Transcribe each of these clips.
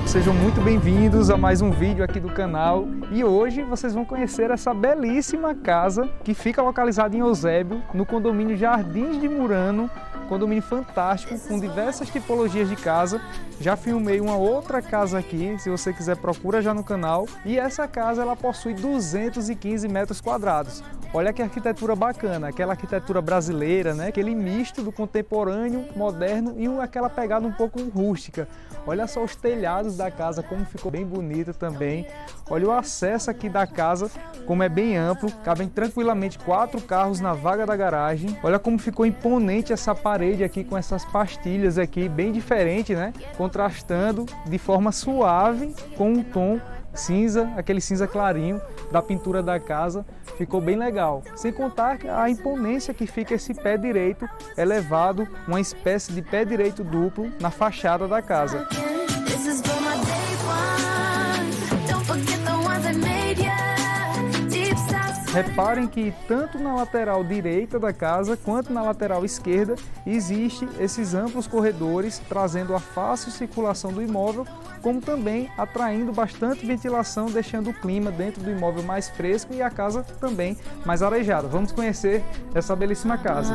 sejam muito bem-vindos a mais um vídeo aqui do canal. E hoje vocês vão conhecer essa belíssima casa que fica localizada em Eusébio, no condomínio Jardins de Murano, condomínio fantástico, com diversas tipologias de casa. Já filmei uma outra casa aqui, se você quiser procura já no canal. E essa casa ela possui 215 metros quadrados. Olha que arquitetura bacana, aquela arquitetura brasileira, né? Aquele misto do contemporâneo, moderno e aquela pegada um pouco rústica. Olha só os telhados da casa, como ficou bem bonito também. Olha o acesso aqui da casa, como é bem amplo, cabem tranquilamente 4 carros na vaga da garagem. Olha como ficou imponente essa parede aqui com essas pastilhas aqui, bem diferente, né? Contrastando de forma suave com um tom cinza, aquele cinza clarinho da pintura da casa, ficou bem legal. Sem contar a imponência que fica esse pé direito elevado, uma espécie de pé direito duplo na fachada da casa. Reparem que tanto na lateral direita da casa quanto na lateral esquerda existem esses amplos corredores trazendo a fácil circulação do imóvel, como também atraindo bastante ventilação, deixando o clima dentro do imóvel mais fresco e a casa também mais arejada. Vamos conhecer essa belíssima casa.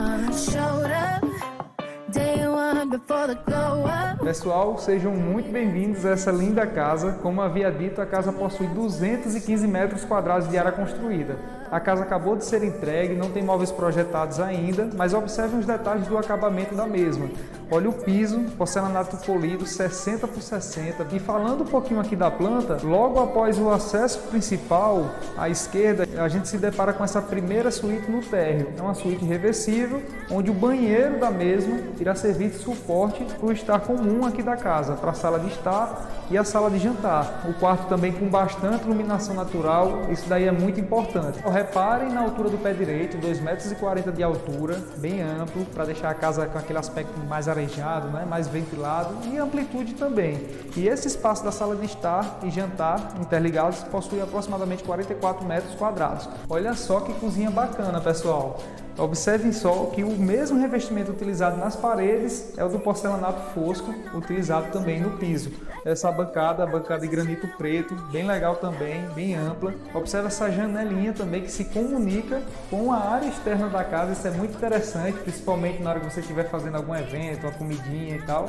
Pessoal, sejam muito bem-vindos a essa linda casa. Como havia dito, a casa possui 215 metros quadrados de área construída. A casa acabou de ser entregue, não tem móveis projetados ainda, mas observem os detalhes do acabamento da mesma. Olha o piso, porcelanato polido 60 por 60. E falando um pouquinho aqui da planta, logo após o acesso principal à esquerda, a gente se depara com essa primeira suíte no térreo. É uma suíte reversível, onde o banheiro da mesma irá servir de suporte para o estar comum aqui da casa, para a sala de estar e a sala de jantar. O quarto também com bastante iluminação natural, isso daí é muito importante. Reparem na altura do pé direito, 2,40 metros de altura, bem amplo, para deixar a casa com aquele aspecto mais arejado, né? Mais ventilado, e amplitude também. E esse espaço da sala de estar e jantar interligados possui aproximadamente 44 metros quadrados. Olha só que cozinha bacana, pessoal. Observem só que o mesmo revestimento utilizado nas paredes é o do porcelanato fosco, utilizado também no piso. Essa bancada, a bancada de granito preto, bem legal também, bem ampla. Observe essa janelinha também que se comunica com a área externa da casa, isso é muito interessante, principalmente na hora que você estiver fazendo algum evento, uma comidinha e tal.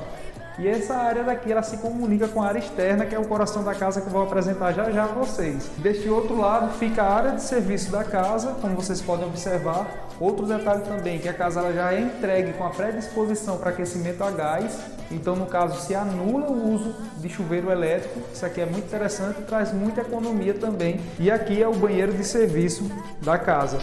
E essa área daqui, ela se comunica com a área externa, que é o coração da casa que eu vou apresentar já já a vocês. Deste outro lado fica a área de serviço da casa, como vocês podem observar. Outro detalhe também, que a casa ela já é entregue com a predisposição para aquecimento a gás. Então, no caso, se anula o uso de chuveiro elétrico. Isso aqui é muito interessante e traz muita economia também. E aqui é o banheiro de serviço da casa.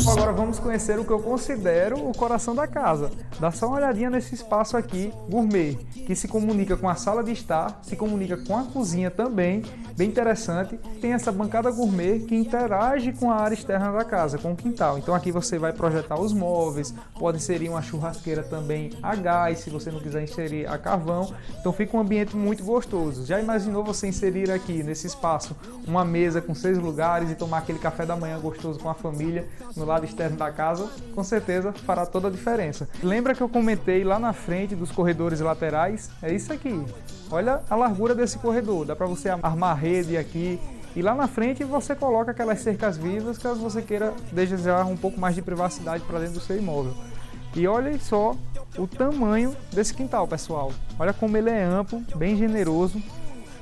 Agora vamos conhecer o que eu considero o coração da casa. Dá só uma olhadinha nesse espaço aqui, gourmet, que se comunica com a sala de estar, se comunica com a cozinha também, bem interessante. Tem essa bancada gourmet que interage com a área externa da casa, com o quintal. Então aqui você vai projetar os móveis, pode inserir uma churrasqueira também a gás, se você não quiser inserir a carvão. Então fica um ambiente muito gostoso. Já imaginou você inserir aqui nesse espaço uma mesa com 6 lugares e tomar aquele café da manhã gostoso com a família no lado externo da casa? Com certeza fará toda a diferença. Lembra que eu comentei lá na frente dos corredores laterais? É isso aqui. Olha a largura desse corredor. Dá para você armar rede aqui. E lá na frente você coloca aquelas cercas vivas caso você queira desejar um pouco mais de privacidade para dentro do seu imóvel. E olhem só o tamanho desse quintal, pessoal. Olha como ele é amplo, bem generoso.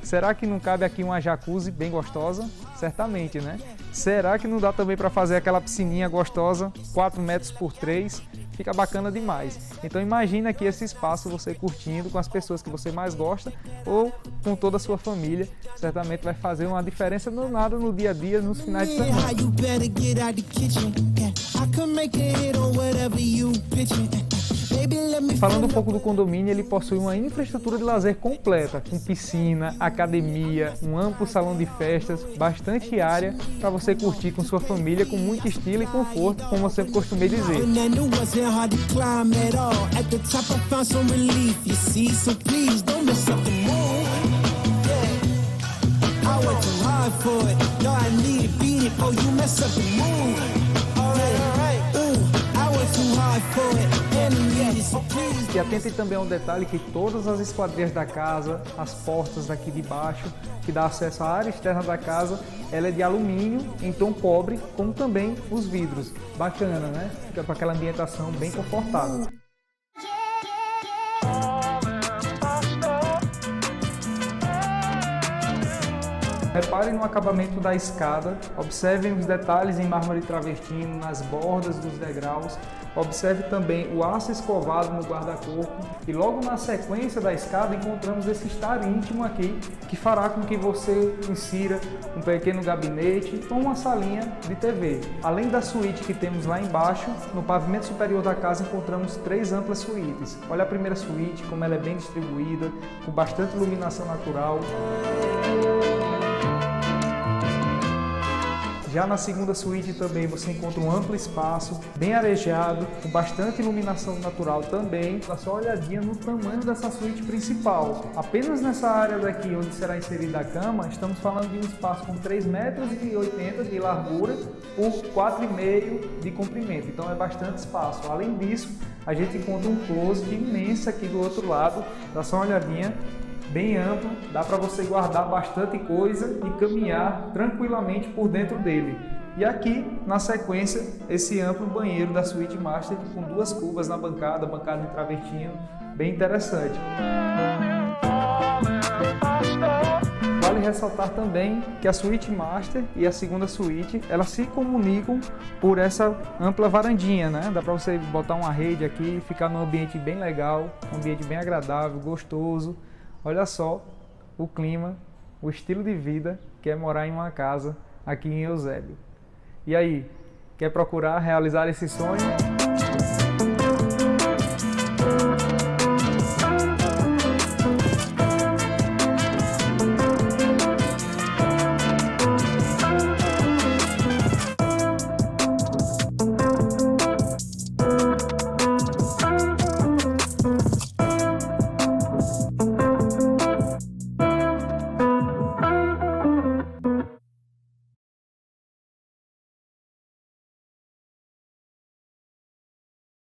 Será que não cabe aqui uma jacuzzi bem gostosa? Certamente, né? Será que não dá também para fazer aquela piscininha gostosa, 4 metros por 3? Fica bacana demais. Então imagina aqui esse espaço você curtindo com as pessoas que você mais gosta ou com toda a sua família. Certamente vai fazer uma diferença no nada no dia a dia, nos finais de semana. Falando um pouco do condomínio, ele possui uma infraestrutura de lazer completa, com piscina, academia, um amplo salão de festas, bastante área para você curtir com sua família com muito estilo e conforto, como eu sempre costumei dizer. Oh, you mess up the mood. Alright. I went too hard for it. And so please. E atentem também ao detalhe que todas as esquadrias da casa, as portas daqui de baixo, que dá acesso à área externa da casa, ela é de alumínio em tom cobre, como também os vidros. Bacana, né? Fica para aquela ambientação bem confortável. Reparem no acabamento da escada, observem os detalhes em mármore travertino, nas bordas dos degraus, observe também o aço escovado no guarda-corpo e logo na sequência da escada encontramos esse estar íntimo aqui, que fará com que você insira um pequeno gabinete ou uma salinha de TV. Além da suíte que temos lá embaixo, no pavimento superior da casa encontramos 3 amplas suítes. Olha a primeira suíte, como ela é bem distribuída, com bastante iluminação natural. Já na segunda suíte também você encontra um amplo espaço, bem arejado, com bastante iluminação natural também. Dá só uma olhadinha no tamanho dessa suíte principal. Apenas nessa área daqui onde será inserida a cama, estamos falando de um espaço com 3,80 metros de largura por 4,5 de comprimento. Então é bastante espaço. Além disso, a gente encontra um closet imenso aqui do outro lado. Dá só uma olhadinha. Bem amplo, dá para você guardar bastante coisa e caminhar tranquilamente por dentro dele. E aqui, na sequência, esse amplo banheiro da Suite Master com 2 cubas na bancada em travertino, bem interessante. Vale ressaltar também que a Suite Master e a segunda suíte, elas se comunicam por essa ampla varandinha, né? Dá para você botar uma rede aqui, ficar num ambiente bem legal, um ambiente bem agradável, gostoso. Olha só o clima, o estilo de vida que é morar em uma casa aqui em Eusébio. E aí, quer procurar realizar esse sonho?